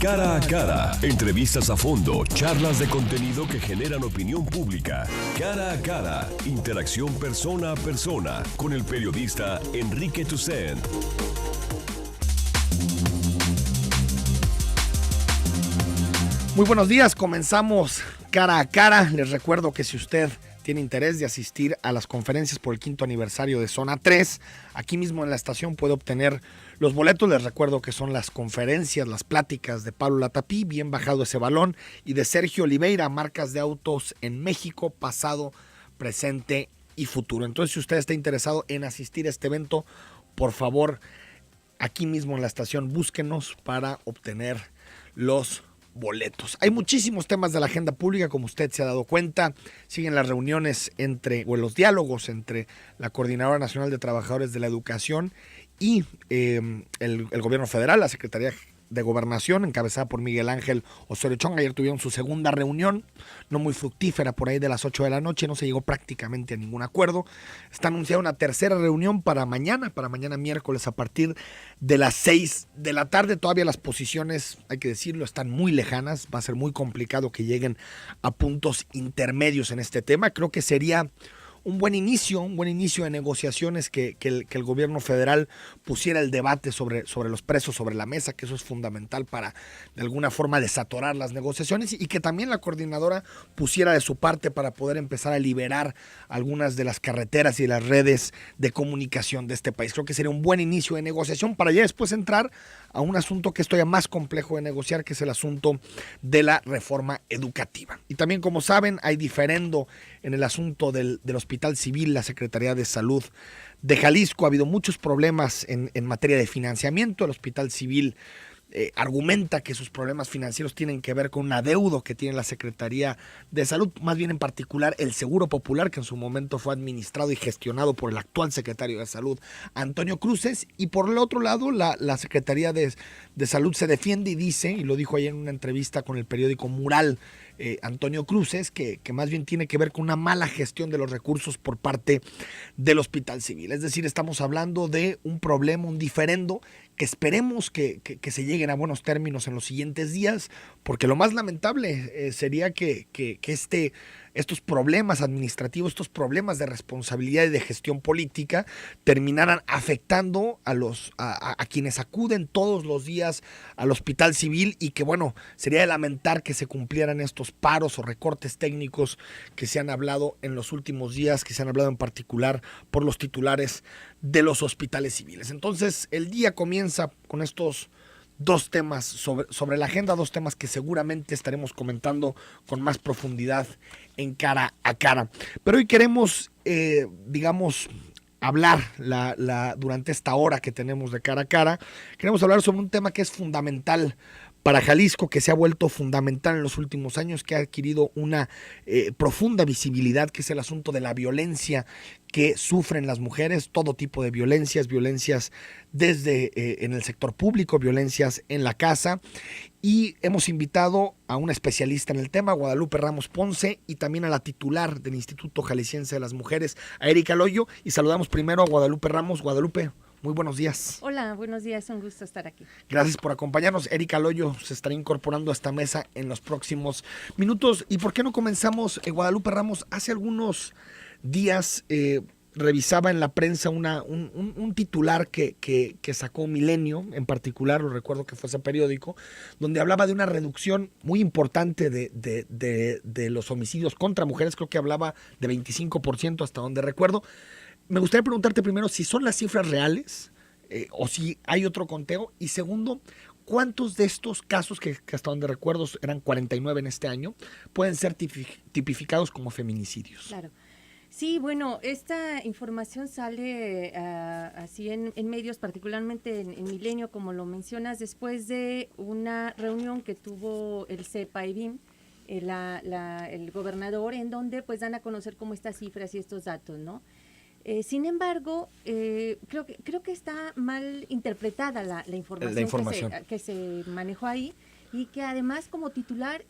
Cara a cara, entrevistas a fondo, charlas de contenido que generan opinión pública. Cara a cara, interacción persona a persona con el periodista Enrique Tucent. Muy buenos días, comenzamos Cara a cara. Les recuerdo que si usted tiene interés de asistir a las conferencias por el 5º aniversario de Zona 3, aquí mismo en la estación puede obtener los boletos. Les recuerdo que son las conferencias, las pláticas de Pablo Latapí, Bien Bajado Ese Balón, y de Sergio Oliveira, Marcas de Autos en México, Pasado, Presente y Futuro. Entonces, si usted está interesado en asistir a este evento, por favor, aquí mismo en la estación, búsquenos para obtener los boletos. Hay muchísimos temas de la agenda pública, como usted se ha dado cuenta. Siguen las reuniones los diálogos entre la Coordinadora Nacional de Trabajadores de la Educación y el gobierno federal, la Secretaría de Gobernación, encabezada por Miguel Ángel Osorio Chong. Ayer tuvieron su segunda reunión, no muy fructífera, por ahí de las 8 de la noche, no se llegó prácticamente a ningún acuerdo. Está anunciada una tercera reunión para mañana miércoles a partir de las 6 de la tarde. Todavía las posiciones, hay que decirlo, están muy lejanas, va a ser muy complicado que lleguen a puntos intermedios en este tema. Creo que sería un buen inicio de negociaciones que el gobierno federal pusiera el debate sobre los precios sobre la mesa, que eso es fundamental para de alguna forma desatorar las negociaciones, y que también la coordinadora pusiera de su parte para poder empezar a liberar algunas de las carreteras y las redes de comunicación de este país. Creo que sería un buen inicio de negociación para ya después entrar a un asunto que es todavía más complejo de negociar, que es el asunto de la reforma educativa. Y también, como saben, hay diferendo en el asunto del Hospital Civil, la Secretaría de Salud de Jalisco. Ha habido muchos problemas en materia de financiamiento. El Hospital Civil argumenta que sus problemas financieros tienen que ver con un adeudo que tiene la Secretaría de Salud, más bien en particular el Seguro Popular, que en su momento fue administrado y gestionado por el actual secretario de Salud, Antonio Cruces. Y por el otro lado, la Secretaría de Salud se defiende y dice, y lo dijo ayer en una entrevista con el periódico Mural, Antonio Cruces, que más bien tiene que ver con una mala gestión de los recursos por parte del Hospital Civil. Es decir, estamos hablando de un problema, un diferendo, que esperemos que se lleguen a buenos términos en los siguientes días, porque lo más lamentable sería que estos problemas administrativos, estos problemas de responsabilidad y de gestión política terminaran afectando a quienes acuden todos los días al Hospital Civil, y que bueno, sería de lamentar que se cumplieran estos paros o recortes técnicos que se han hablado en los últimos días, que se han hablado en particular por los titulares de los hospitales civiles. Entonces, el día comienza con estos dos temas sobre la agenda, dos temas que seguramente estaremos comentando con más profundidad en Cara a Cara. Pero hoy queremos, hablar durante esta hora que tenemos de Cara a Cara, queremos hablar sobre un tema que es fundamental para Jalisco, que se ha vuelto fundamental en los últimos años, que ha adquirido una profunda visibilidad, que es el asunto de la violencia que sufren las mujeres, todo tipo de violencias desde en el sector público, violencias en la casa. Y hemos invitado a una especialista en el tema, Guadalupe Ramos Ponce, y también a la titular del Instituto Jalisciense de las Mujeres, a Erika Loyo. Y saludamos primero a Guadalupe Ramos. Guadalupe, muy buenos días. Hola, buenos días, un gusto estar aquí. Gracias por acompañarnos. Erika Loyo se estará incorporando a esta mesa en los próximos minutos. ¿Y por qué no comenzamos, Guadalupe Ramos? Hace algunos días revisaba en la prensa un titular que sacó Milenio, en particular, lo recuerdo que fue ese periódico, donde hablaba de una reducción muy importante de los homicidios contra mujeres. Creo que hablaba de 25%, hasta donde recuerdo. Me gustaría preguntarte primero si son las cifras reales o si hay otro conteo. Y segundo, ¿cuántos de estos casos, que hasta donde recuerdo eran 49 en este año, pueden ser tipificados como feminicidios? Claro. Sí, bueno, esta información sale así en medios, particularmente en Milenio, como lo mencionas, después de una reunión que tuvo el CEPA-IBIM, el gobernador, en donde pues dan a conocer como estas cifras y estos datos, ¿no? Sin embargo, creo que está mal interpretada la información, que se manejó ahí, y que además como titular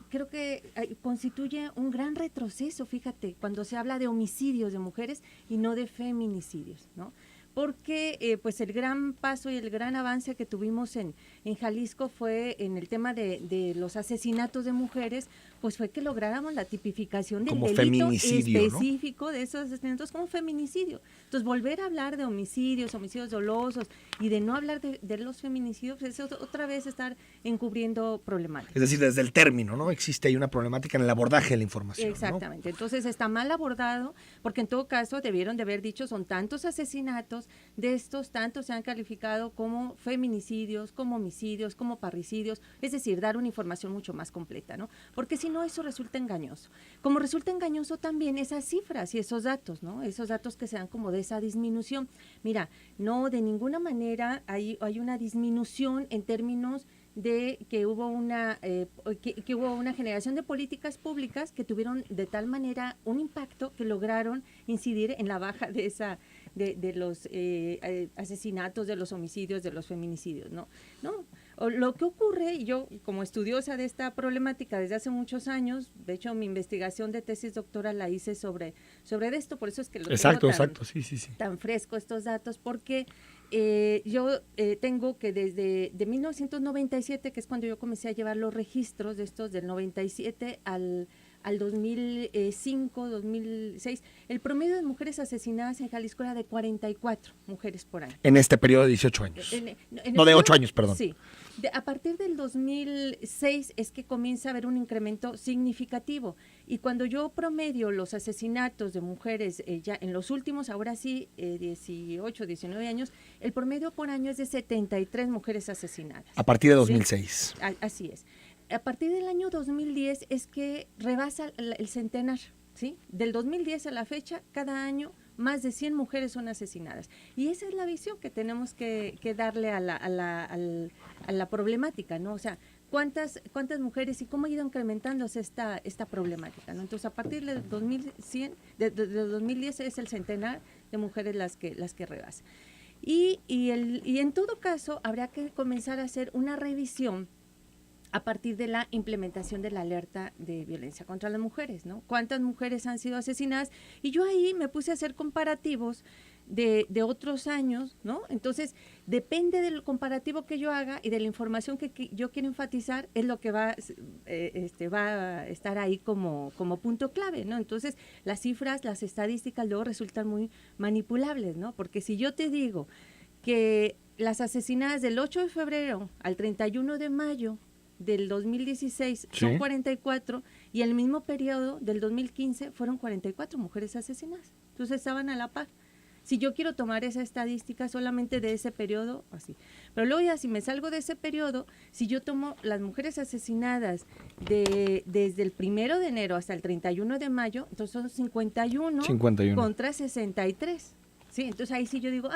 creo que constituye un gran retroceso, fíjate, cuando se habla de homicidios de mujeres y no de feminicidios, ¿no? porque pues el gran paso y el gran avance que tuvimos en Jalisco fue en el tema de los asesinatos de mujeres, pues fue que lográramos la tipificación del como delito específico, ¿no? De esos asesinatos como feminicidio. Entonces, volver a hablar de homicidios dolosos y de no hablar de los feminicidios, pues, es otra vez estar encubriendo problemáticas. Es decir, desde el término, ¿no? Existe ahí una problemática en el abordaje de la información. Exactamente. ¿No? Entonces, está mal abordado, porque en todo caso debieron de haber dicho, son tantos asesinatos, de estos tantos se han calificado como feminicidios, como homicidios, como parricidios, es decir, dar una información mucho más completa, ¿no? Porque si no, eso resulta engañoso. Como resulta engañoso también esas cifras y esos datos, ¿no? Esos datos que se dan como de esa disminución. Mira, no, de ninguna manera hay una disminución en términos de que hubo que hubo una generación de políticas públicas que tuvieron de tal manera un impacto que lograron incidir en la baja de esa de los asesinatos, de los homicidios, de los feminicidios, ¿no? Lo que ocurre, y yo como estudiosa de esta problemática desde hace muchos años, de hecho mi investigación de tesis doctoral la hice sobre esto, por eso es que lo tengo tan fresco estos datos, porque yo tengo que desde 1997, que es cuando yo comencé a llevar los registros de estos, del 97 al 2005, 2006, el promedio de mujeres asesinadas en Jalisco era de 44 mujeres por año. En este periodo de 18 años. No, de 8 años, perdón. Sí. A partir del 2006 es que comienza a haber un incremento significativo. Y cuando yo promedio los asesinatos de mujeres ya en los últimos, ahora sí, 18, 19 años, el promedio por año es de 73 mujeres asesinadas. A partir de 2006. ¿Sí? Así es. A partir del año 2010 es que rebasa el centenar, ¿sí? Del 2010 a la fecha, cada año más de 100 mujeres son asesinadas. Y esa es la visión que tenemos que darle a la problemática, ¿no? O sea, ¿cuántas mujeres y cómo ha ido incrementándose esta problemática, ¿no? Entonces, a partir del 2010 es el centenar de mujeres las que rebasan. Y en todo caso, habrá que comenzar a hacer una revisión a partir de la implementación de la alerta de violencia contra las mujeres, ¿no? ¿Cuántas mujeres han sido asesinadas? Y yo ahí me puse a hacer comparativos de otros años, ¿no? Entonces, depende del comparativo que yo haga y de la información que yo quiero enfatizar, es lo que va a estar ahí como punto clave, ¿no? Entonces, las cifras, las estadísticas luego resultan muy manipulables, ¿no? Porque si yo te digo que las asesinadas del 8 de febrero al 31 de mayo del 2016 son 44 y el mismo periodo del 2015 fueron 44 mujeres asesinadas. Entonces estaban a la par. Si yo quiero tomar esa estadística solamente de ese periodo, así. Pero luego ya si me salgo de ese periodo, si yo tomo las mujeres asesinadas desde el 1 de enero hasta el 31 de mayo, entonces son 51 contra 63. ¿Sí? Entonces ahí sí yo digo,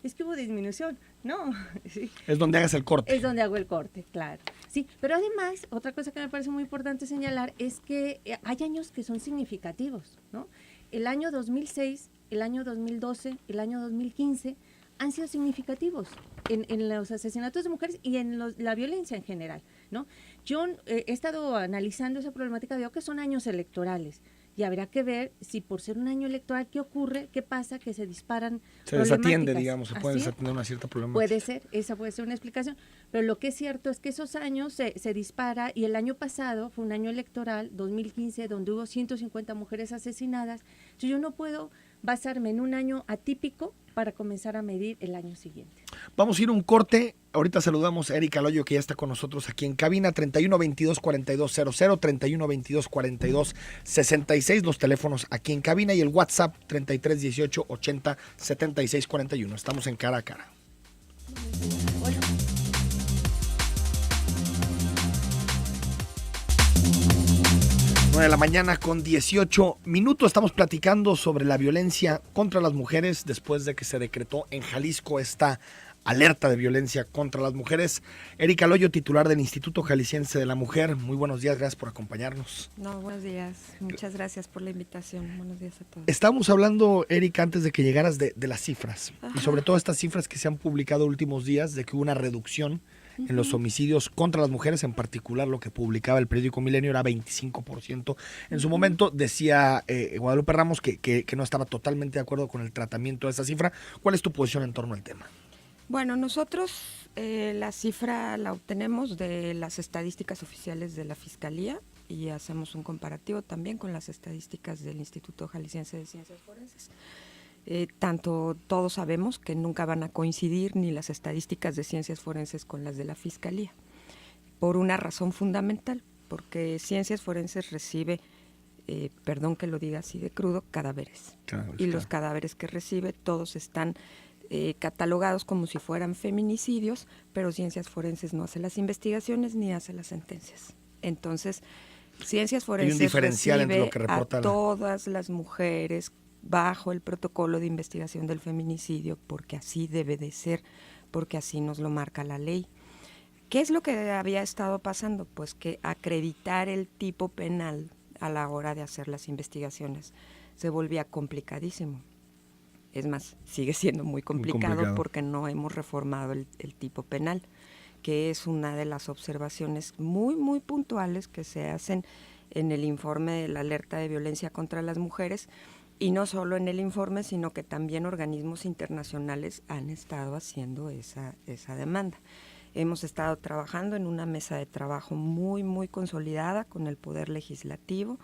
es que hubo disminución. No. Sí. Es donde hagas el corte. Es donde hago el corte, claro. Sí, pero además, otra cosa que me parece muy importante señalar es que hay años que son significativos, ¿no? El año 2006, el año 2012, el año 2015 han sido significativos en los asesinatos de mujeres y en la violencia en general, ¿no? Yo he estado analizando esa problemática, veo que son años electorales. Y habrá que ver si por ser un año electoral, ¿qué ocurre? ¿Qué pasa? Que se disparan se desatiende, digamos, se puede desatender una cierta problemática. Puede ser, esa puede ser una explicación. Pero lo que es cierto es que esos años se dispara y el año pasado fue un año electoral, 2015, donde hubo 150 mujeres asesinadas. Entonces yo no puedo basarme en un año atípico para comenzar a medir el año siguiente. Vamos a ir a un corte. Ahorita saludamos a Erika Loyo, que ya está con nosotros aquí en cabina. 31 22 42 00, 31 22 42 66, los teléfonos aquí en cabina, y el WhatsApp 33 18 80 76 41. Estamos en Cara a Cara. Bueno. 9 de la mañana con 18 minutos. Estamos platicando sobre la violencia contra las mujeres después de que se decretó en Jalisco esta alerta de violencia contra las mujeres. Erika Loyo, titular del Instituto Jalisciense de la Mujer. Muy buenos días, gracias por acompañarnos. No, buenos días. Muchas gracias por la invitación. Buenos días a todos. Estábamos hablando, Erika, antes de que llegaras de las cifras. Ajá. Y sobre todo estas cifras que se han publicado últimos días de que hubo una reducción en los homicidios contra las mujeres, en particular lo que publicaba el periódico Milenio era 25%. En su momento decía Guadalupe Ramos que no estaba totalmente de acuerdo con el tratamiento de esa cifra. ¿Cuál es tu posición en torno al tema? Bueno, nosotros la cifra la obtenemos de las estadísticas oficiales de la Fiscalía y hacemos un comparativo también con las estadísticas del Instituto Jalisciense de Ciencias Forenses. Tanto todos sabemos que nunca van a coincidir ni las estadísticas de ciencias forenses con las de la Fiscalía, por una razón fundamental, porque Ciencias Forenses recibe, perdón que lo diga así de crudo, cadáveres. Y los cadáveres que recibe todos están catalogados como si fueran feminicidios, pero Ciencias Forenses no hace las investigaciones ni hace las sentencias. Entonces, Ciencias Forenses diferencial recibe entre lo que reporta a todas las mujeres bajo el protocolo de investigación del feminicidio, porque así debe de ser, porque así nos lo marca la ley. ¿Qué es lo que había estado pasando? Pues que acreditar el tipo penal a la hora de hacer las investigaciones se volvía complicadísimo. Es más, sigue siendo muy complicado porque no hemos reformado el tipo penal, que es una de las observaciones muy, muy puntuales que se hacen en el informe de la alerta de violencia contra las mujeres, y no solo en el informe, sino que también organismos internacionales han estado haciendo esa demanda. Hemos estado trabajando en una mesa de trabajo muy, muy consolidada con el Poder Legislativo.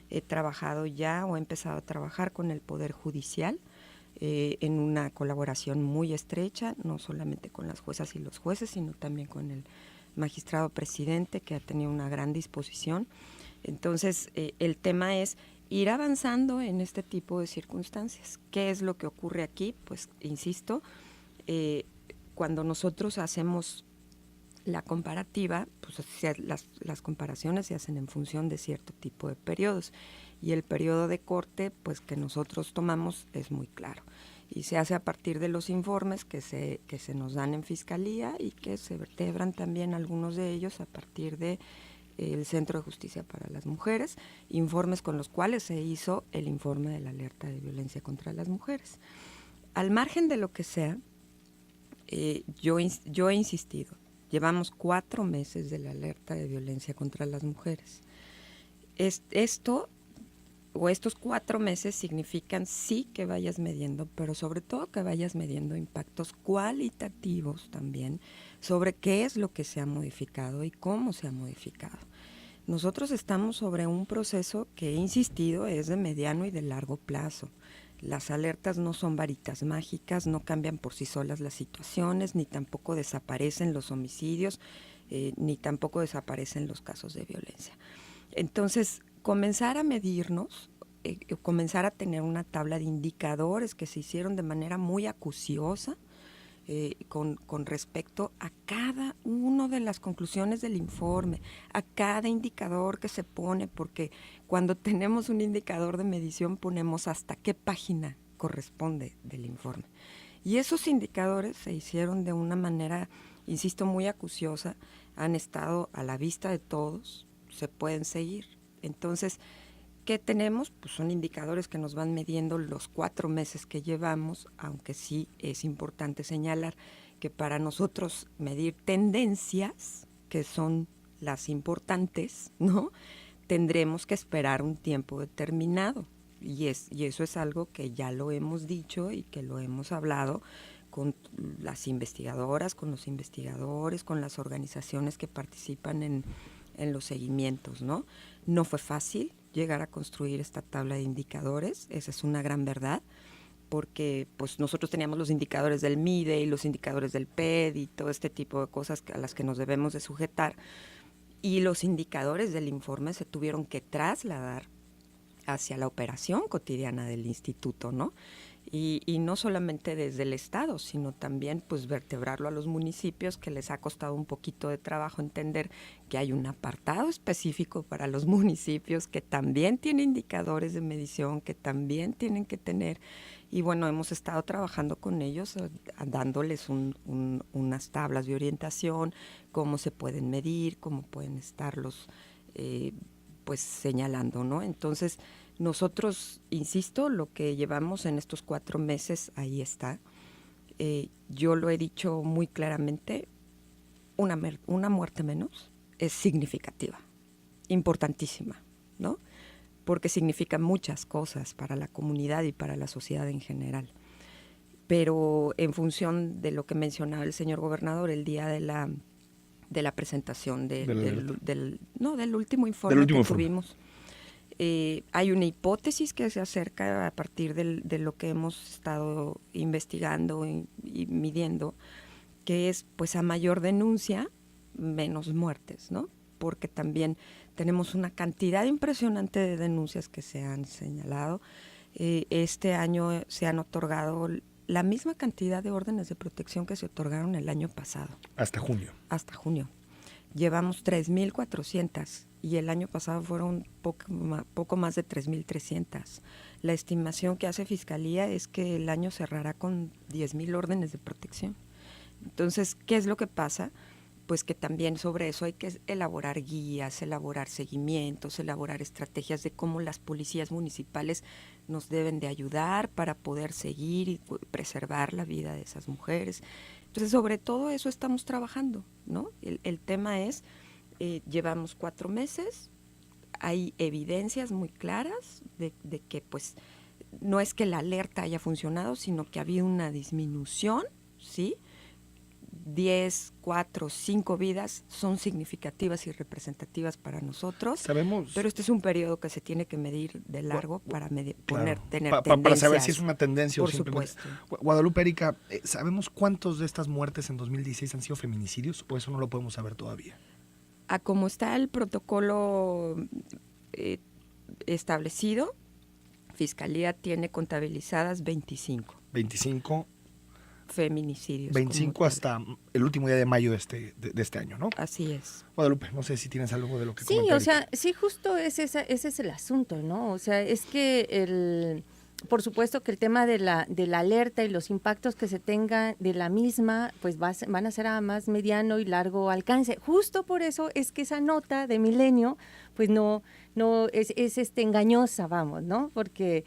He trabajado ya o he empezado a trabajar con el Poder Judicial en una colaboración muy estrecha, no solamente con las juezas y los jueces, sino también con el magistrado presidente, que ha tenido una gran disposición. Entonces, el tema es ir avanzando en este tipo de circunstancias. ¿Qué es lo que ocurre aquí? Pues, insisto, cuando nosotros hacemos la comparativa, pues las comparaciones se hacen en función de cierto tipo de periodos, y el periodo de corte, pues, que nosotros tomamos es muy claro, y se hace a partir de los informes que se nos dan en Fiscalía y que se vertebran también algunos de ellos a partir de el Centro de Justicia para las Mujeres, informes con los cuales se hizo el informe de la alerta de violencia contra las mujeres. Al margen de lo que sea, yo he insistido, llevamos 4 meses de la alerta de violencia contra las mujeres. Estos 4 meses significan sí que vayas midiendo, pero sobre todo que vayas midiendo impactos cualitativos también sobre qué es lo que se ha modificado y cómo se ha modificado. Nosotros estamos sobre un proceso que, he insistido, es de mediano y de largo plazo. Las alertas no son varitas mágicas, no cambian por sí solas las situaciones, ni tampoco desaparecen los homicidios, ni tampoco desaparecen los casos de violencia. Entonces, comenzar a medirnos, comenzar a tener una tabla de indicadores que se hicieron de manera muy acuciosa con respecto a cada una de las conclusiones del informe, a cada indicador que se pone, porque cuando tenemos un indicador de medición ponemos hasta qué página corresponde del informe. Y esos indicadores se hicieron de una manera, insisto, muy acuciosa, han estado a la vista de todos, se pueden seguir. Entonces, ¿qué tenemos? Pues son indicadores que nos van midiendo los 4 meses que llevamos, aunque sí es importante señalar que para nosotros medir tendencias, que son las importantes, ¿no?, tendremos que esperar un tiempo determinado. Y eso es algo que ya lo hemos dicho y que lo hemos hablado con las investigadoras, con los investigadores, con las organizaciones que participan en los seguimientos, ¿no? No fue fácil llegar a construir esta tabla de indicadores, esa es una gran verdad, porque pues nosotros teníamos los indicadores del MIDE y los indicadores del PED y todo este tipo de cosas a las que nos debemos de sujetar, y los indicadores del informe se tuvieron que trasladar hacia la operación cotidiana del instituto, ¿no? Y no solamente desde el Estado, sino también pues vertebrarlo a los municipios, que les ha costado un poquito de trabajo entender que hay un apartado específico para los municipios que también tiene indicadores de medición, que también tienen que tener. Y bueno, hemos estado trabajando con ellos, dándoles unas tablas de orientación, cómo se pueden medir, cómo pueden estarlos pues señalando, ¿no? Entonces, nosotros, insisto, lo que llevamos en estos 4 meses, ahí está. Yo lo he dicho muy claramente, una muerte menos es significativa, importantísima, ¿no? Porque significa muchas cosas para la comunidad y para la sociedad en general. Pero en función de lo que mencionaba el señor gobernador el día de la presentación del último informe que tuvimos, hay una hipótesis que se acerca a partir de lo que hemos estado investigando y midiendo, que es, pues, a mayor denuncia, menos muertes, ¿no? Porque también tenemos una cantidad impresionante de denuncias que se han señalado. Este año se han otorgado la misma cantidad de órdenes de protección que se otorgaron el año pasado. Hasta junio. Hasta junio. Llevamos 3,400 y el año pasado fueron poco más de 3,300. La estimación que hace Fiscalía es que el año cerrará con 10,000 órdenes de protección. Entonces, ¿qué es lo que pasa? Pues que también sobre eso hay que elaborar guías, elaborar seguimientos, elaborar estrategias de cómo las policías municipales nos deben de ayudar para poder seguir y preservar la vida de esas mujeres. Entonces, sobre todo eso estamos trabajando, ¿no? El tema es, llevamos 4 meses, hay evidencias muy claras de que, pues, no es que la alerta haya funcionado, sino que ha habido una disminución, ¿sí? 10, 4, 5 vidas son significativas y representativas para nosotros. Sabemos. Pero este es un periodo que se tiene que medir de largo para tener tendencias. Para saber si es una tendencia por o simplemente. Supuesto. Guadalupe, Erika, ¿sabemos cuántos de estas muertes en 2016 han sido feminicidios o eso no lo podemos saber todavía? A como está el protocolo establecido, Fiscalía tiene contabilizadas 25. 25 feminicidios. 25 hasta el último día de mayo de este año, ¿no? Así es. Guadalupe, no sé si tienes algo de lo que sí, comentar. O sea, sí, justo ese es el asunto, ¿no? O sea, es que por supuesto que el tema de la alerta y los impactos que se tengan de la misma, pues van a ser a más mediano y largo alcance. Justo por eso es que esa nota de Milenio, pues no es engañosa, vamos, ¿no? Porque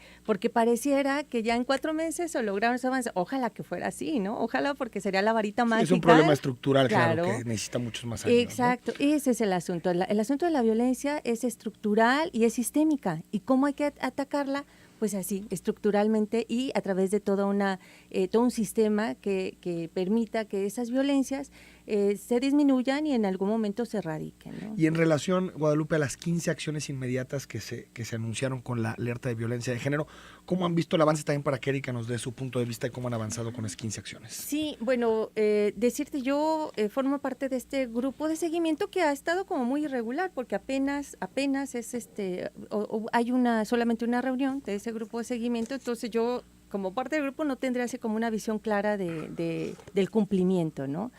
pareciera que ya en 4 meses se lograron ese avance. Ojalá que fuera así, ¿no? Ojalá, porque sería la varita mágica. Es un problema estructural, claro, que necesita muchos más años. Exacto, ¿no? Ese es el asunto. El asunto de la violencia es estructural y es sistémica. ¿Y cómo hay que atacarla? Pues así, estructuralmente y a través de todo un sistema que permita que esas violencias se disminuyan y en algún momento se erradiquen, ¿no? Y en relación, Guadalupe, a las 15 acciones inmediatas que se anunciaron con la alerta de violencia de género, ¿cómo han visto el avance también para que Erika nos dé su punto de vista de cómo han avanzado con las 15 acciones? Sí, bueno, decirte, yo formo parte de este grupo de seguimiento que ha estado como muy irregular porque apenas es hay solamente una reunión de ese grupo de seguimiento, entonces yo como parte del grupo no tendría así como una visión clara del cumplimiento, ¿no?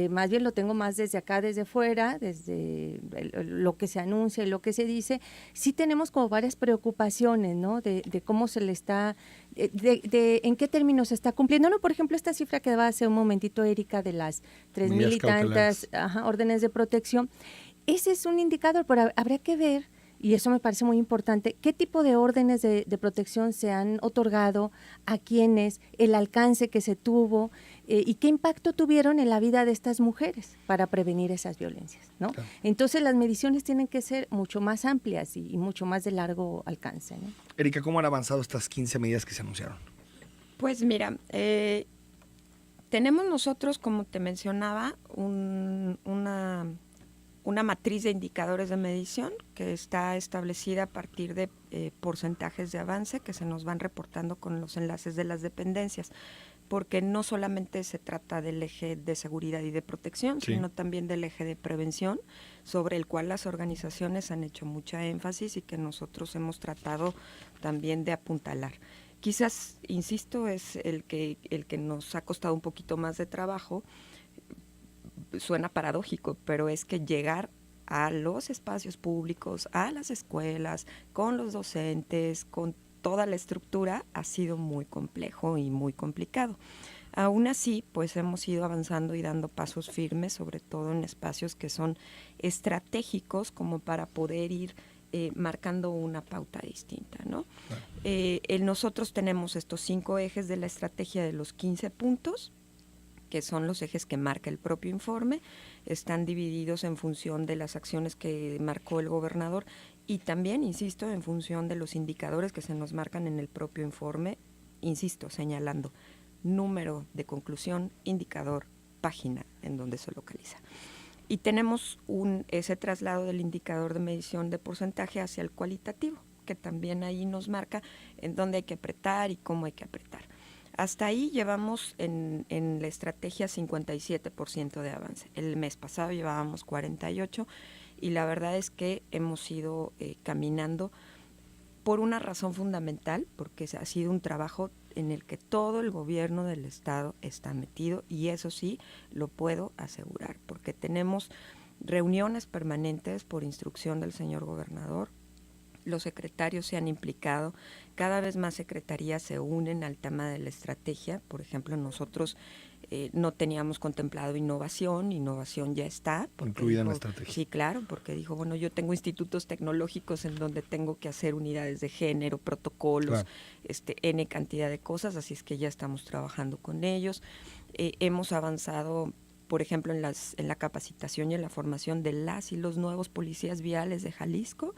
Más bien lo tengo más desde acá, desde fuera, desde lo que se anuncia y lo que se dice. Sí tenemos como varias preocupaciones, ¿no? De cómo se le está, en qué términos se está cumpliendo. No, por ejemplo, esta cifra que daba hace un momentito Erika de las 3,000 y tantas órdenes de protección. Ese es un indicador, pero habría que ver, y eso me parece muy importante, qué tipo de órdenes de protección se han otorgado, a quiénes, el alcance que se tuvo y qué impacto tuvieron en la vida de estas mujeres para prevenir esas violencias, ¿no? Claro. Entonces las mediciones tienen que ser mucho más amplias y mucho más de largo alcance, ¿no? Erika, ¿cómo han avanzado estas 15 medidas que se anunciaron? Pues mira, tenemos nosotros, como te mencionaba, una matriz de indicadores de medición que está establecida a partir de porcentajes de avance que se nos van reportando con los enlaces de las dependencias, porque no solamente se trata del eje de seguridad y de protección, sí, sino también del eje de prevención, sobre el cual las organizaciones han hecho mucha énfasis y que nosotros hemos tratado también de apuntalar. Quizás, insisto, es el que nos ha costado un poquito más de trabajo. Suena paradójico, pero es que llegar a los espacios públicos, a las escuelas, con los docentes, con toda la estructura, ha sido muy complejo y muy complicado. Aún así, pues hemos ido avanzando y dando pasos firmes, sobre todo en espacios que son estratégicos como para poder ir marcando una pauta distinta, ¿no? Claro. Nosotros tenemos estos 5 ejes de la estrategia de los 15 puntos, que son los ejes que marca el propio informe, están divididos en función de las acciones que marcó el gobernador y también, insisto, en función de los indicadores que se nos marcan en el propio informe, insisto, señalando número de conclusión, indicador, página en donde se localiza. Y tenemos ese traslado del indicador de medición de porcentaje hacia el cualitativo, que también ahí nos marca en dónde hay que apretar y cómo hay que apretar. Hasta ahí llevamos en la estrategia 57% de avance. El mes pasado llevábamos 48% y la verdad es que hemos ido caminando por una razón fundamental, porque ha sido un trabajo en el que todo el gobierno del estado está metido y eso sí lo puedo asegurar, porque tenemos reuniones permanentes por instrucción del señor gobernador. Los secretarios se han implicado, cada vez más secretarías se unen al tema de la estrategia. Por ejemplo, nosotros no teníamos contemplado innovación ya está. Incluida en la estrategia. Sí, claro, porque dijo, bueno, yo tengo institutos tecnológicos en donde tengo que hacer unidades de género, protocolos, claro, N cantidad de cosas, así es que ya estamos trabajando con ellos. Hemos avanzado, por ejemplo, en la capacitación y en la formación de las y los nuevos policías viales de Jalisco,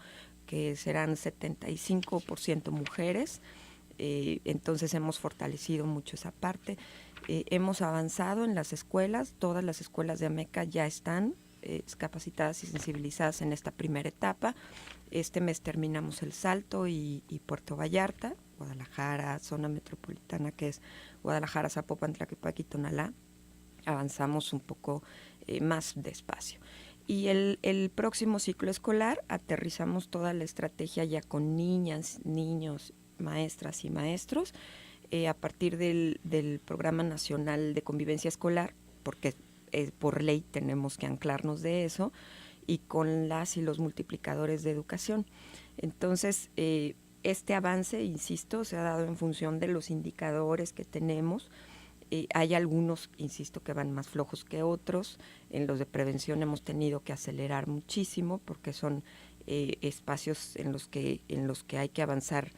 que serán 75% mujeres, entonces hemos fortalecido mucho esa parte. Hemos avanzado en las escuelas, todas las escuelas de Ameca ya están capacitadas y sensibilizadas en esta primera etapa. Este mes terminamos El Salto y Puerto Vallarta, Guadalajara, zona metropolitana que es Guadalajara, Zapopan, Tlaquepaque y Tonalá. Avanzamos un poco más despacio. Y el próximo ciclo escolar aterrizamos toda la estrategia ya con niñas, niños, maestras y maestros a partir del Programa Nacional de Convivencia Escolar, porque por ley tenemos que anclarnos de eso, y con las y los multiplicadores de educación. Entonces, este avance, insisto, se ha dado en función de los indicadores que tenemos. Hay algunos, insisto, que van más flojos que otros. En los de prevención hemos tenido que acelerar muchísimo porque son espacios en los que hay que avanzar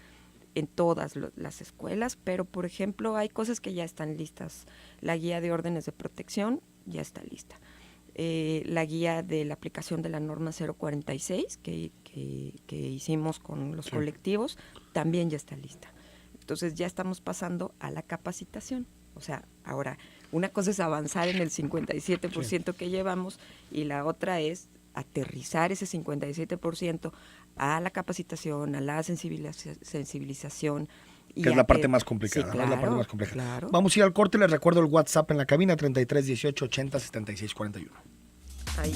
en todas las escuelas, pero por ejemplo hay cosas que ya están listas. La guía de órdenes de protección ya está lista. La guía de la aplicación de la norma 046 que hicimos con los colectivos también ya está lista. Entonces ya estamos pasando a la capacitación. O sea, ahora, una cosa es avanzar en el 57% que llevamos y la otra es aterrizar ese 57% a la capacitación, a la sensibilización. Que es la parte más complicada. Sí, claro, ¿no? Es la parte más compleja. Claro. Vamos a ir al corte, les recuerdo el WhatsApp en la cabina, 33 18 80 76 41. Ahí.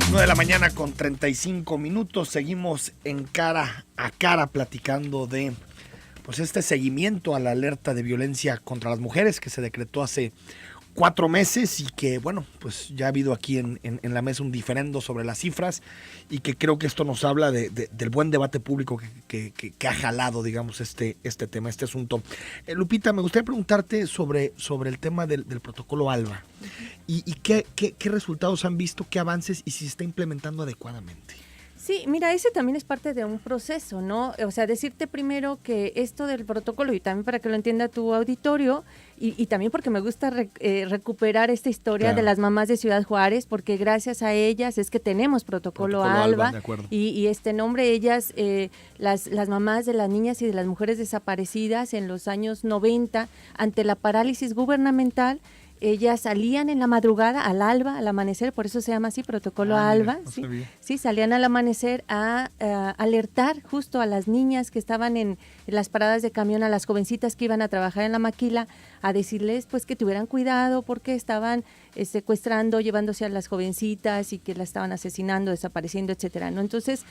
9 de la mañana con 35 minutos, seguimos en Cara a Cara platicando de pues este seguimiento a la alerta de violencia contra las mujeres que se decretó hace 4 meses y que bueno, pues ya ha habido aquí en la mesa un diferendo sobre las cifras y que creo que esto nos habla del buen debate público que ha jalado, digamos, este tema, este asunto. Lupita, me gustaría preguntarte sobre el tema del protocolo ALBA y qué resultados han visto, qué avances y si se está implementando adecuadamente. Sí, mira, ese también es parte de un proceso, ¿no? O sea, decirte primero que esto del protocolo, y también para que lo entienda tu auditorio, y también porque me gusta recuperar esta historia de las mamás de Ciudad Juárez, porque gracias a ellas es que tenemos protocolo ALBA, y este nombre, ellas, las mamás de las niñas y de las mujeres desaparecidas en los años 90, ante la parálisis gubernamental, ellas salían en la madrugada al alba, al amanecer, por eso se llama así, protocolo ALBA, sí, salían al amanecer a alertar justo a las niñas que estaban en las paradas de camión, a las jovencitas que iban a trabajar en la maquila, a decirles pues que tuvieran cuidado porque estaban secuestrando, llevándose a las jovencitas y que las estaban asesinando, desapareciendo, etcétera, ¿no? Entonces,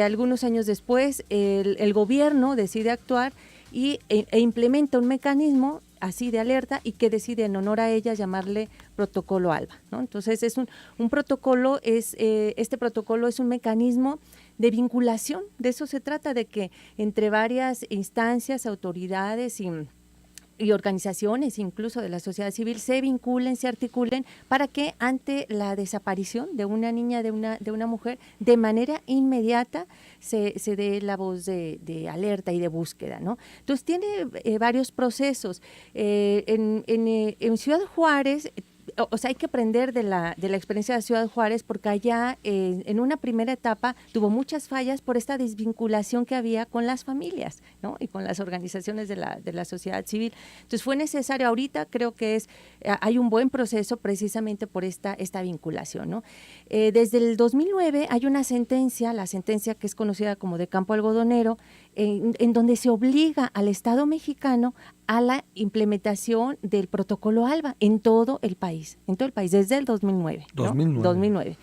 algunos años después, el gobierno decide actuar e implementa un mecanismo así de alerta y que decide en honor a ella llamarle protocolo ALBA, ¿no? Entonces es un protocolo, este protocolo es un mecanismo de vinculación, de eso se trata, de que entre varias instancias, autoridades y y organizaciones incluso de la sociedad civil se vinculen, se articulen para que ante la desaparición de una niña, de una mujer, de manera inmediata se dé la voz de alerta y de búsqueda, ¿no? Entonces tiene varios procesos. En Ciudad Juárez, o sea, hay que aprender de la experiencia de Ciudad Juárez, porque allá en una primera etapa tuvo muchas fallas por esta desvinculación que había con las familias, ¿no? Y con las organizaciones de la sociedad civil. Entonces fue necesario, ahorita creo que hay un buen proceso precisamente por esta vinculación, ¿no? Desde el 2009 hay una sentencia, la sentencia que es conocida como de Campo Algodonero, en donde se obliga al Estado mexicano a la implementación del protocolo ALBA en todo el país, desde el 2009. 2009.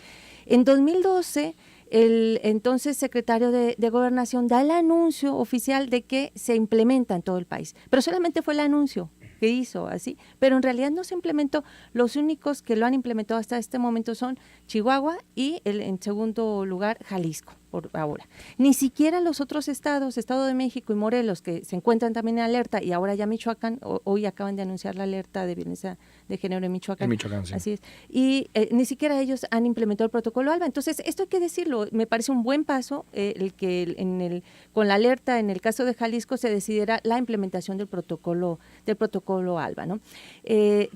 En 2012, el entonces secretario de Gobernación da el anuncio oficial de que se implementa en todo el país, pero solamente fue el anuncio que hizo así, pero en realidad no se implementó. Los únicos que lo han implementado hasta este momento son Chihuahua y en segundo lugar Jalisco, por ahora. Ni siquiera los otros estados, Estado de México y Morelos, que se encuentran también en alerta, y ahora ya Michoacán, hoy acaban de anunciar la alerta de violencia de género en Michoacán. En Michoacán, sí. Así es. Y ni siquiera ellos han implementado el protocolo ALBA. Entonces, esto hay que decirlo, me parece un buen paso el que con la alerta en el caso de Jalisco se decidiera la implementación del protocolo ALBA, ¿no?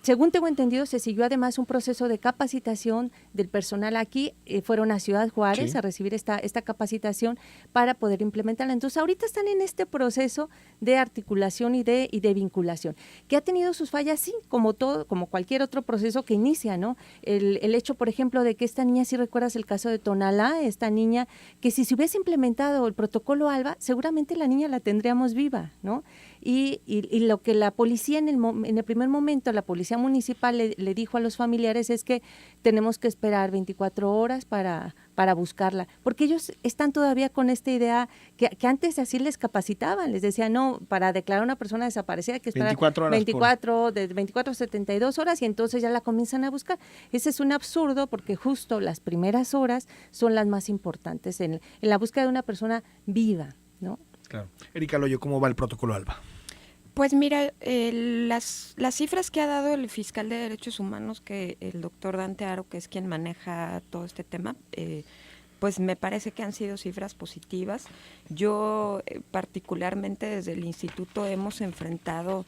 Según tengo entendido, se siguió además un proceso de capacitación del personal aquí, fueron a Ciudad Juárez, sí, a recibir esta capacitación para poder implementarla. Entonces, ahorita están en este proceso de articulación y de vinculación, que ha tenido sus fallas, sí, como cualquier otro proceso que inicia, ¿no? El hecho, por ejemplo, de que esta niña, si recuerdas el caso de Tonalá, esta niña, que si se hubiese implementado el protocolo ALBA, seguramente la niña la tendríamos viva, ¿no? Y lo que la policía en el primer momento, la policía municipal le dijo a los familiares es que tenemos que esperar 24 horas para buscarla, porque ellos están todavía con esta idea que antes así les capacitaban, les decían, no, para declarar a una persona desaparecida hay que esperar 24 a 72 horas y entonces ya la comienzan a buscar. Ese es un absurdo porque justo las primeras horas son las más importantes en la búsqueda de una persona viva, ¿no? Claro. Erika Loyo, ¿cómo va el protocolo ALBA? Pues mira, las cifras que ha dado el fiscal de Derechos Humanos, que el doctor Dante Aro, que es quien maneja todo este tema, pues me parece que han sido cifras positivas. Yo particularmente desde el instituto hemos enfrentado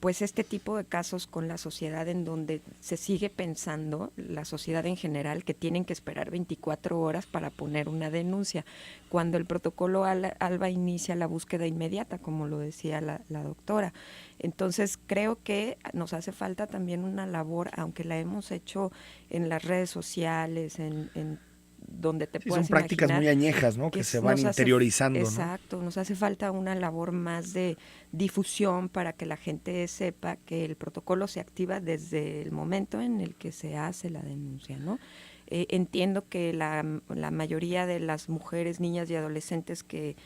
pues este tipo de casos con la sociedad en donde se sigue pensando, la sociedad en general, que tienen que esperar 24 horas para poner una denuncia, cuando el protocolo ALBA inicia la búsqueda inmediata, como lo decía la doctora. Entonces creo que nos hace falta también una labor, aunque la hemos hecho en las redes sociales, en donde te puedas son prácticas imaginar, muy añejas, ¿no? Que se van interiorizando, ¿no? Exacto, nos hace falta una labor más de difusión para que la gente sepa que el protocolo se activa desde el momento en el que se hace la denuncia, ¿no? Entiendo que la mayoría de las mujeres, niñas y adolescentes que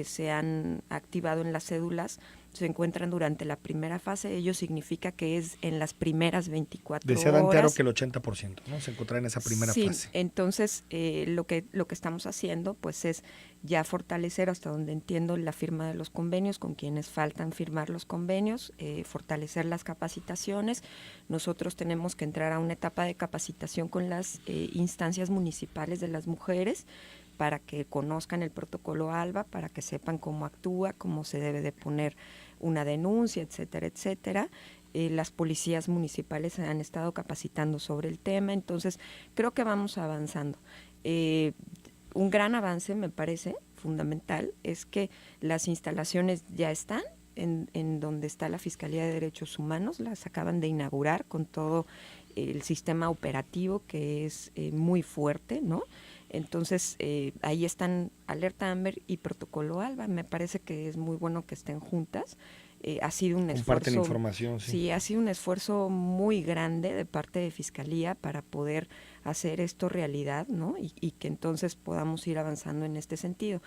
se han activado en las cédulas se encuentran durante la primera fase, ello significa que es en las primeras 24 horas. Decía Dante Aro que el 80%, ¿no? Se encontrará en esa primera fase. Sí, entonces lo que estamos haciendo pues es ya fortalecer, hasta donde entiendo, la firma de los convenios con quienes faltan firmar los convenios, fortalecer las capacitaciones. Nosotros tenemos que entrar a una etapa de capacitación con las instancias municipales de las mujeres para que conozcan el protocolo ALBA, para que sepan cómo actúa, cómo se debe de poner una denuncia, etcétera, etcétera. Las policías municipales se han estado capacitando sobre el tema, entonces creo que vamos avanzando. Un gran avance, me parece, fundamental, es que las instalaciones ya están en donde está la Fiscalía de Derechos Humanos, las acaban de inaugurar con todo el sistema operativo que es muy fuerte, ¿no? Entonces, ahí están Alerta Amber y Protocolo ALBA. Me parece que es muy bueno que estén juntas. Ha sido un Comparten esfuerzo. información, sí. Sí, ha sido un esfuerzo muy grande de parte de Fiscalía para poder hacer esto realidad, ¿no? Y que entonces podamos ir avanzando en este sentido.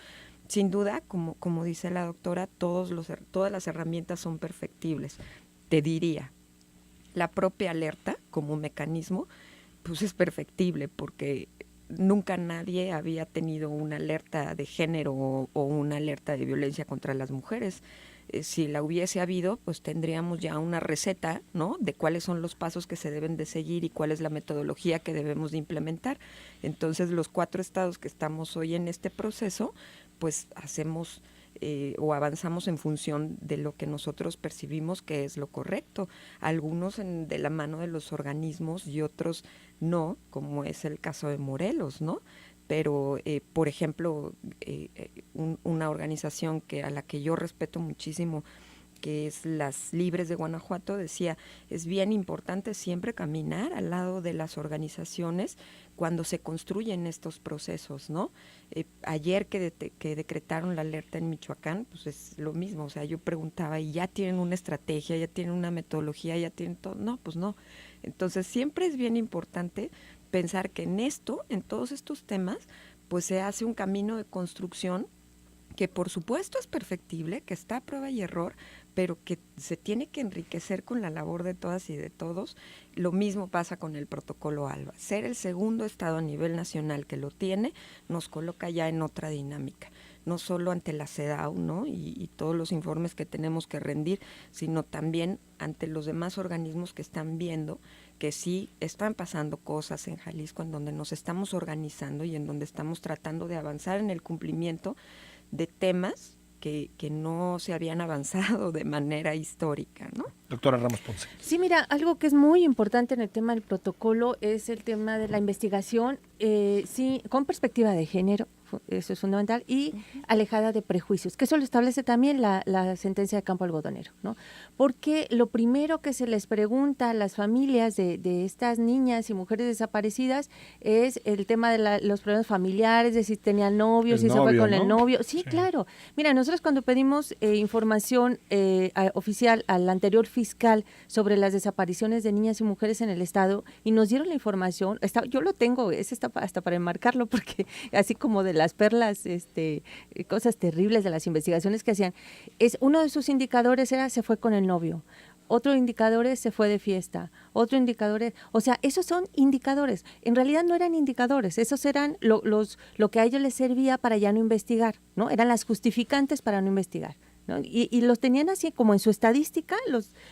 Sin duda, como dice la doctora, todas las herramientas son perfectibles. Te diría, la propia alerta como mecanismo, pues es perfectible porque nunca nadie había tenido una alerta de género o una alerta de violencia contra las mujeres. Si la hubiese habido, pues tendríamos ya una receta, ¿no?, de cuáles son los pasos que se deben de seguir y cuál es la metodología que debemos de implementar. Entonces, los 4 estados que estamos hoy en este proceso, pues hacemos o avanzamos en función de lo que nosotros percibimos que es lo correcto. Algunos de la mano de los organismos y otros no, como es el caso de Morelos, ¿no? Pero, por ejemplo, una organización a la que yo respeto muchísimo, que es Las Libres de Guanajuato, decía, es bien importante siempre caminar al lado de las organizaciones cuando se construyen estos procesos, ¿no? Ayer que decretaron la alerta en Michoacán, pues es lo mismo, o sea, yo preguntaba, ¿y ya tienen una estrategia, ya tienen una metodología, ya tienen todo? No, pues no. Entonces, siempre es bien importante pensar que en todos estos temas, pues se hace un camino de construcción que por supuesto es perfectible, que está a prueba y error, pero que se tiene que enriquecer con la labor de todas y de todos. Lo mismo pasa con el protocolo ALBA. Ser el segundo estado a nivel nacional que lo tiene, nos coloca ya en otra dinámica, no solo ante la CEDAW, ¿no?, y todos los informes que tenemos que rendir, sino también ante los demás organismos que están viendo que sí están pasando cosas en Jalisco, en donde nos estamos organizando y en donde estamos tratando de avanzar en el cumplimiento de temas que no se habían avanzado de manera histórica, ¿no? Doctora Ramos Ponce. Sí, mira, algo que es muy importante en el tema del protocolo es el tema de la investigación, sí, con perspectiva de género, eso es fundamental, y alejada de prejuicios, que eso lo establece también la sentencia de Campo Algodonero, ¿no? Porque lo primero que se les pregunta a las familias de estas niñas y mujeres desaparecidas es el tema de los problemas familiares, de si tenían novios, si se fue con el novio. Sí, claro. Mira, nosotros cuando pedimos información oficial al anterior fiscal sobre las desapariciones de niñas y mujeres en el estado, y nos dieron la información, yo lo tengo, está hasta para enmarcarlo, porque así como de las perlas, cosas terribles de las investigaciones que hacían, uno de sus indicadores era se fue con el novio, otro indicador es se fue de fiesta, otro indicador es, o sea, esos son indicadores, en realidad no eran indicadores, esos eran lo que a ellos les servía para ya no investigar, ¿no? Eran las justificantes para no investigar, ¿no? Y los tenían así como en su estadística,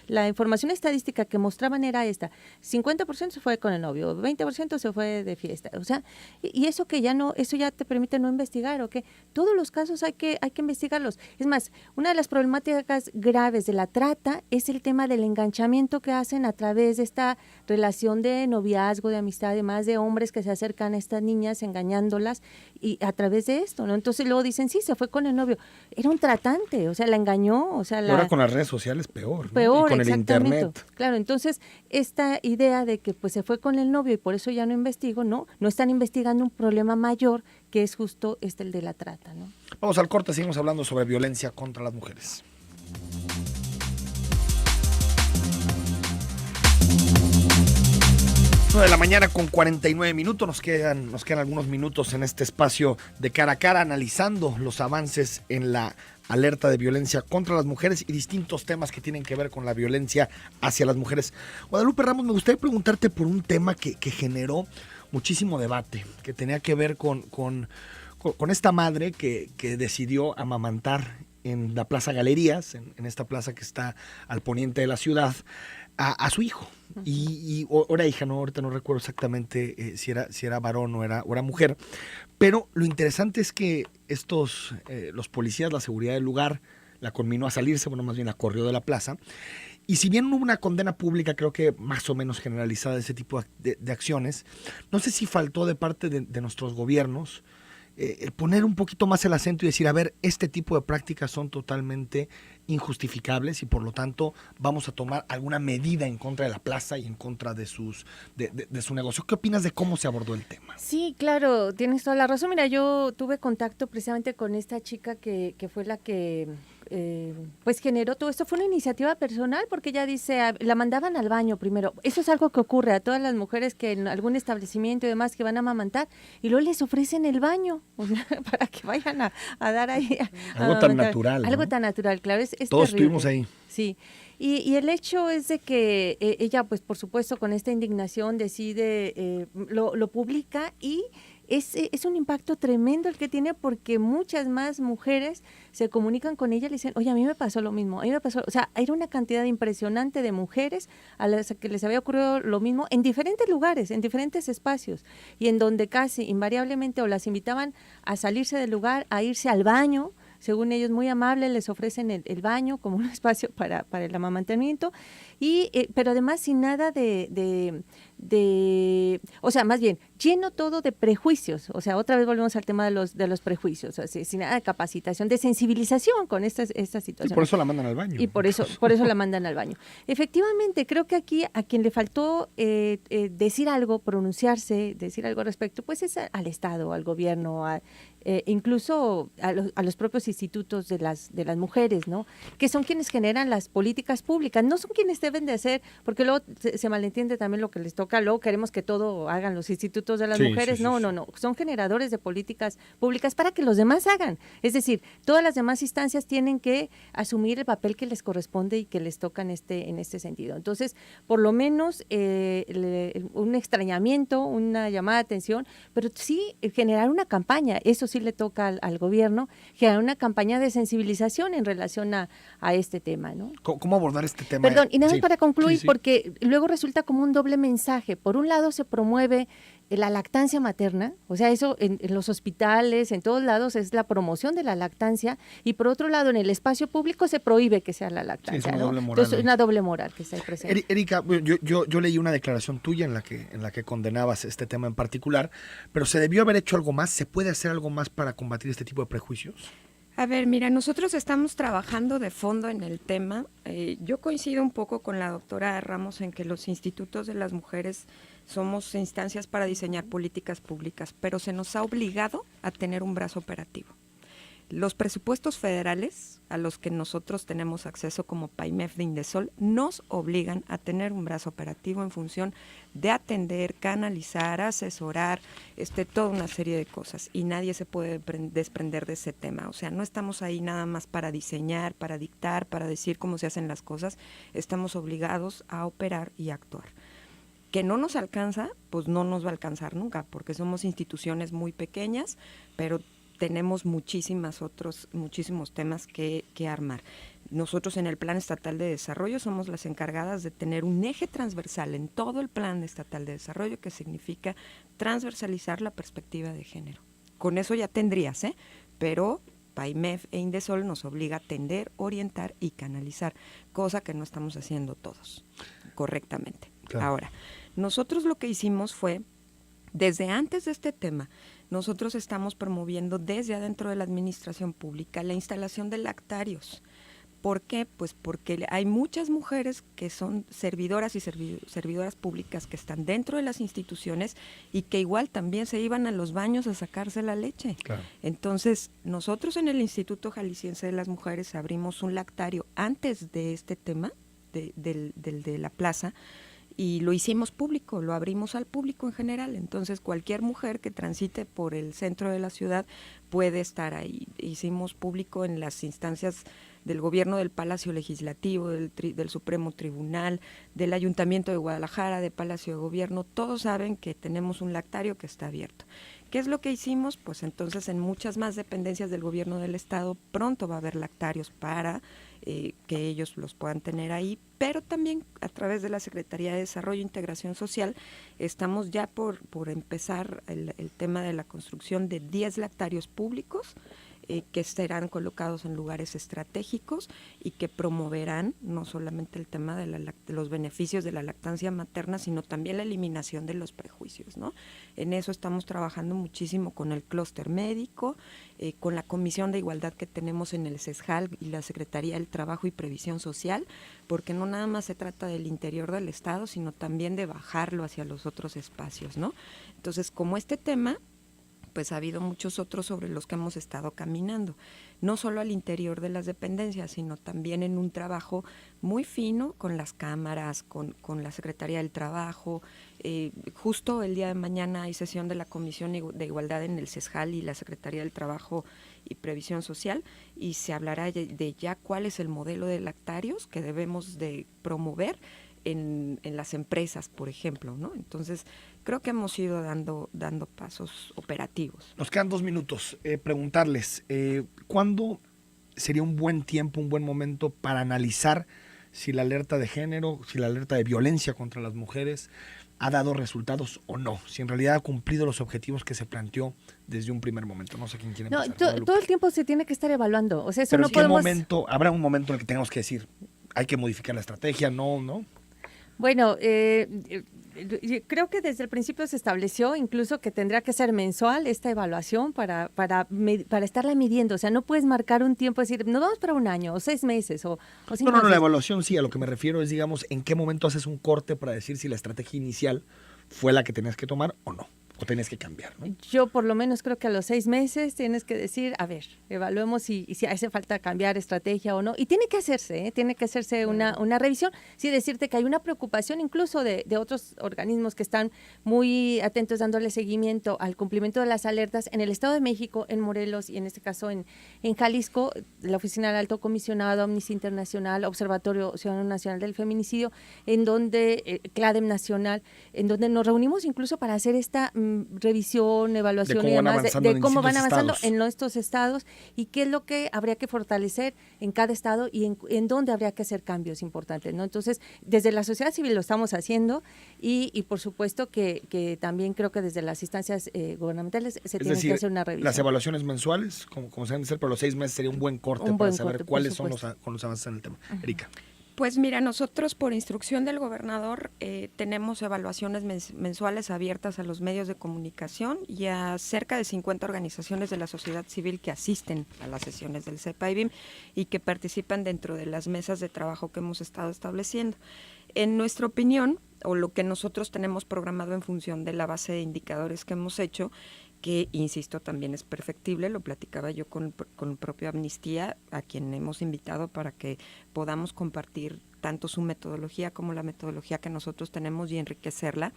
la información estadística que mostraban era esta, 50% se fue con el novio, 20% se fue de fiesta, o sea, y eso que ya no, eso ya te permite no investigar, ¿o qué? Todos los casos hay que investigarlos. Es más, una de las problemáticas graves de la trata es el tema del enganchamiento que hacen a través de esta relación de noviazgo, de amistad, además de hombres que se acercan a estas niñas engañándolas, y a través de esto, ¿no? Entonces luego dicen, sí, se fue con el novio, era un tratante, o sea, la engañó, o sea, ahora con las redes sociales peor, ¿no? Peor, y con el internet. Claro, entonces esta idea de que pues se fue con el novio y por eso ya no investigo, no están investigando un problema mayor que es justo el de la trata, ¿no? Vamos al corte, seguimos hablando sobre violencia contra las mujeres. 9 de la mañana con 49 minutos, nos quedan algunos minutos en este espacio de cara a cara analizando los avances en la alerta de violencia contra las mujeres y distintos temas que tienen que ver con la violencia hacia las mujeres. Guadalupe Ramos, me gustaría preguntarte por un tema que generó muchísimo debate, que tenía que ver con esta madre que decidió amamantar en la Plaza Galerías, en esta plaza que está al poniente de la ciudad, a su hijo. O era hija, ahorita no recuerdo exactamente si era varón o era mujer, pero lo interesante es que los policías, la seguridad del lugar, la conminó a salirse, más bien la corrió de la plaza, y si bien no hubo una condena pública, creo que más o menos generalizada de ese tipo de acciones, no sé si faltó de parte de nuestros gobiernos poner un poquito más el acento y decir, a ver, este tipo de prácticas son totalmente injustificables y por lo tanto vamos a tomar alguna medida en contra de la plaza y en contra de su negocio. ¿Qué opinas de cómo se abordó el tema? Sí, claro, tienes toda la razón. Mira, yo tuve contacto precisamente con esta chica que fue la que pues generó todo esto. Fue una iniciativa personal porque ella dice, la mandaban al baño primero. Eso es algo que ocurre a todas las mujeres que en algún establecimiento y demás que van a amamantar y luego les ofrecen el baño, o sea, para que vayan a dar ahí. Algo tan natural. Algo ¿no? tan natural, claro. Es Todos terrible. estuvimos ahí. Sí, y el hecho es de que ella, pues por supuesto, con esta indignación decide, lo publica y es un impacto tremendo el que tiene, porque muchas más mujeres se comunican con ella y le dicen, oye, a mí me pasó lo mismo, a mí me pasó, o sea, era una cantidad impresionante de mujeres a las que les había ocurrido lo mismo en diferentes lugares, en diferentes espacios, y en donde casi invariablemente o las invitaban a salirse del lugar, a irse al baño, según ellos muy amables, les ofrecen el baño como un espacio para el amamantamiento, pero además sin nada o sea, más bien, lleno todo de prejuicios, o sea, otra vez volvemos al tema de los prejuicios, o sea, sin nada de capacitación, de sensibilización con esta situación. Y por eso la mandan al baño. Y por eso la mandan al baño. Efectivamente, creo que aquí a quien le faltó decir algo, pronunciarse, decir algo al respecto, pues es al Estado, al gobierno, incluso a los propios institutos de las mujeres, ¿no? Que son quienes generan las políticas públicas, no son quienes deben de hacer, porque luego se malentiende también lo que les toca, luego queremos que todo hagan los institutos de las mujeres, no, son generadores de políticas públicas para que los demás hagan, es decir, todas las demás instancias tienen que asumir el papel que les corresponde y que les toca en este sentido. Entonces, por lo menos un extrañamiento, una llamada de atención, pero sí generar una campaña, eso sí le toca al gobierno, generar una campaña de sensibilización en relación a este tema, ¿no? ¿Cómo abordar este tema? Perdón, y nada más para concluir, porque luego resulta como un doble mensaje. Por un lado se promueve la lactancia materna, o sea, eso en los hospitales, en todos lados es la promoción de la lactancia, y por otro lado en el espacio público se prohíbe que sea la lactancia, es ¿no? Entonces es una doble moral que está ahí presente. Erika, yo leí una declaración tuya en la que condenabas este tema en particular, pero ¿se debió haber hecho algo más? ¿Se puede hacer algo más para combatir este tipo de prejuicios? A ver, mira, nosotros estamos trabajando de fondo en el tema. Yo coincido un poco con la doctora Ramos en que los institutos de las mujeres somos instancias para diseñar políticas públicas, pero se nos ha obligado a tener un brazo operativo. Los presupuestos federales a los que nosotros tenemos acceso como PAIMEF de Indesol nos obligan a tener un brazo operativo en función de atender, canalizar, asesorar, toda una serie de cosas, y nadie se puede desprender de ese tema. O sea, no estamos ahí nada más para diseñar, para dictar, para decir cómo se hacen las cosas, estamos obligados a operar y actuar. Que no nos alcanza, pues no nos va a alcanzar nunca, porque somos instituciones muy pequeñas, pero tenemos muchísimos temas que armar. Nosotros en el Plan Estatal de Desarrollo somos las encargadas de tener un eje transversal en todo el Plan Estatal de Desarrollo, que significa transversalizar la perspectiva de género. Con eso ya tendrías, pero PAIMEF e Indesol nos obliga a atender, orientar y canalizar, cosa que no estamos haciendo todos correctamente. Claro. Ahora, nosotros lo que hicimos fue, desde antes de este tema, nosotros estamos promoviendo desde adentro de la administración pública la instalación de lactarios. ¿Por qué? Pues porque hay muchas mujeres que son servidoras y servidoras públicas que están dentro de las instituciones y que igual también se iban a los baños a sacarse la leche. Claro. Entonces, nosotros en el Instituto Jalisciense de las Mujeres abrimos un lactario antes de este tema, de la plaza, y lo hicimos público, lo abrimos al público en general. Entonces cualquier mujer que transite por el centro de la ciudad puede estar ahí. Hicimos público en las instancias del gobierno del Palacio Legislativo, del Supremo Tribunal, del Ayuntamiento de Guadalajara, de Palacio de Gobierno. Todos saben que tenemos un lactario que está abierto. ¿Qué es lo que hicimos? Pues entonces en muchas más dependencias del gobierno del estado pronto va a haber lactarios para que ellos los puedan tener ahí, pero también a través de la Secretaría de Desarrollo e Integración Social estamos ya por empezar el tema de la construcción de 10 lactarios públicos que serán colocados en lugares estratégicos y que promoverán no solamente el tema de los beneficios de la lactancia materna, sino también la eliminación de los prejuicios, ¿no? En eso estamos trabajando muchísimo con el clúster médico, con la Comisión de Igualdad que tenemos en el CESJAL y la Secretaría del Trabajo y Previsión Social, porque no nada más se trata del interior del Estado, sino también de bajarlo hacia los otros espacios, ¿no? Entonces, como este tema, pues ha habido muchos otros sobre los que hemos estado caminando, no solo al interior de las dependencias, sino también en un trabajo muy fino con las cámaras, con la Secretaría del Trabajo. Justo el día de mañana hay sesión de la Comisión de Igualdad en el CESJAL y la Secretaría del Trabajo y Previsión Social, y se hablará de ya cuál es el modelo de lactarios que debemos de promover en las empresas, por ejemplo, ¿no? Entonces, creo que hemos ido dando pasos operativos. Nos quedan 2 minutos. Preguntarles, ¿cuándo sería un buen tiempo, un buen momento para analizar si la alerta de género, si la alerta de violencia contra las mujeres ha dado resultados o no? Si en realidad ha cumplido los objetivos que se planteó desde un primer momento. No sé quién quiere empezar. Todo el tiempo se tiene que estar evaluando. O sea, eso Pero no ¿en qué podemos... momento? ¿Habrá un momento en el que tengamos que decir, hay que modificar la estrategia? No. Bueno, creo que desde el principio se estableció incluso que tendrá que ser mensual esta evaluación para estarla midiendo. O sea, no puedes marcar un tiempo, decir, nos vamos para un año o 6 meses o 5 No, meses. la evaluación sí, a lo que me refiero es, digamos, en qué momento haces un corte para decir si la estrategia inicial fue la que tenías que tomar o no, o tenías que cambiar, ¿no? Yo por lo menos creo que a los 6 meses tienes que decir, a ver, evaluemos si hace falta cambiar estrategia o no. Y tiene que hacerse una revisión. Sí, decirte que hay una preocupación incluso de otros organismos que están muy atentos dándole seguimiento al cumplimiento de las alertas en el Estado de México, en Morelos y en este caso en Jalisco, la Oficina del Alto Comisionado, Amnistía Internacional, Observatorio Ciudadano Nacional del Feminicidio, en donde, CLADEM Nacional, en donde nos reunimos incluso para hacer esta revisión, evaluación y demás de cómo van avanzando en estos estados y qué es lo que habría que fortalecer en cada estado y en dónde habría que hacer cambios importantes, ¿no? Entonces, desde la sociedad civil lo estamos haciendo y por supuesto que también creo que desde las instancias gubernamentales se tiene que hacer una revisión. Las evaluaciones mensuales, como se deben de hacer, pero los 6 meses sería un buen corte para saber cuáles son los avances en el tema. Erika. Pues mira, nosotros por instrucción del gobernador tenemos evaluaciones mensuales abiertas a los medios de comunicación y a cerca de 50 organizaciones de la sociedad civil que asisten a las sesiones del CEPA-IBIM y que participan dentro de las mesas de trabajo que hemos estado estableciendo. En nuestra opinión, o lo que nosotros tenemos programado en función de la base de indicadores que hemos hecho, que, insisto, también es perfectible, lo platicaba yo con el propio Amnistía, a quien hemos invitado para que podamos compartir tanto su metodología como la metodología que nosotros tenemos y enriquecerla.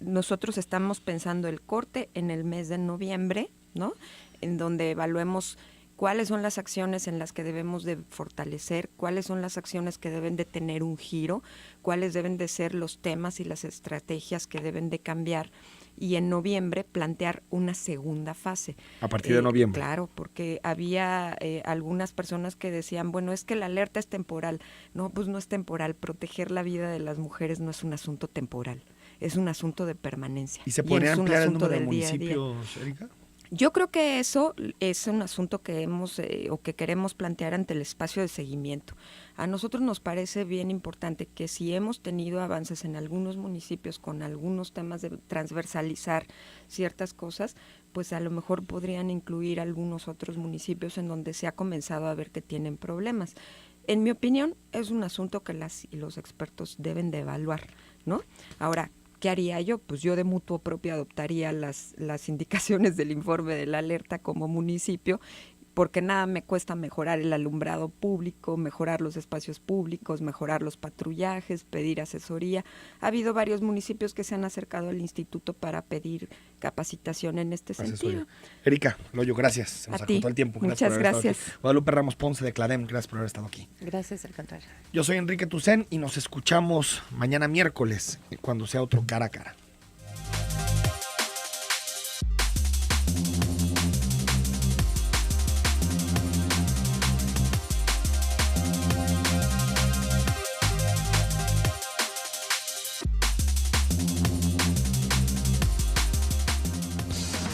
Nosotros estamos pensando el corte en el mes de noviembre, ¿no? En donde evaluemos cuáles son las acciones en las que debemos de fortalecer, cuáles son las acciones que deben de tener un giro, cuáles deben de ser los temas y las estrategias que deben de cambiar, y en noviembre plantear una segunda fase. A partir de noviembre. Claro, porque había algunas personas que decían, bueno, es que la alerta es temporal. No, pues no es temporal. Proteger la vida de las mujeres no es un asunto temporal, es un asunto de permanencia. ¿Y se podría ampliar el número de municipios, Erika? Yo creo que eso es un asunto que hemos o que queremos plantear ante el espacio de seguimiento. A nosotros nos parece bien importante que si hemos tenido avances en algunos municipios con algunos temas de transversalizar ciertas cosas, pues a lo mejor podrían incluir algunos otros municipios en donde se ha comenzado a ver que tienen problemas. En mi opinión, es un asunto que las y los expertos deben de evaluar, ¿no? Ahora, ¿qué haría yo? Pues yo de mutuo propio adoptaría las indicaciones del informe de la alerta como municipio, porque nada me cuesta mejorar el alumbrado público, mejorar los espacios públicos, mejorar los patrullajes, pedir asesoría. Ha habido varios municipios que se han acercado al instituto para pedir capacitación en este sentido. Erika Loyo, gracias. Se nos agotó el tiempo. Muchas gracias. Guadalupe Ramos Ponce de CLADEM, gracias por haber estado aquí. Gracias, al contrario. Yo soy Enrique Tucen y nos escuchamos mañana miércoles, cuando sea otro Cara a Cara.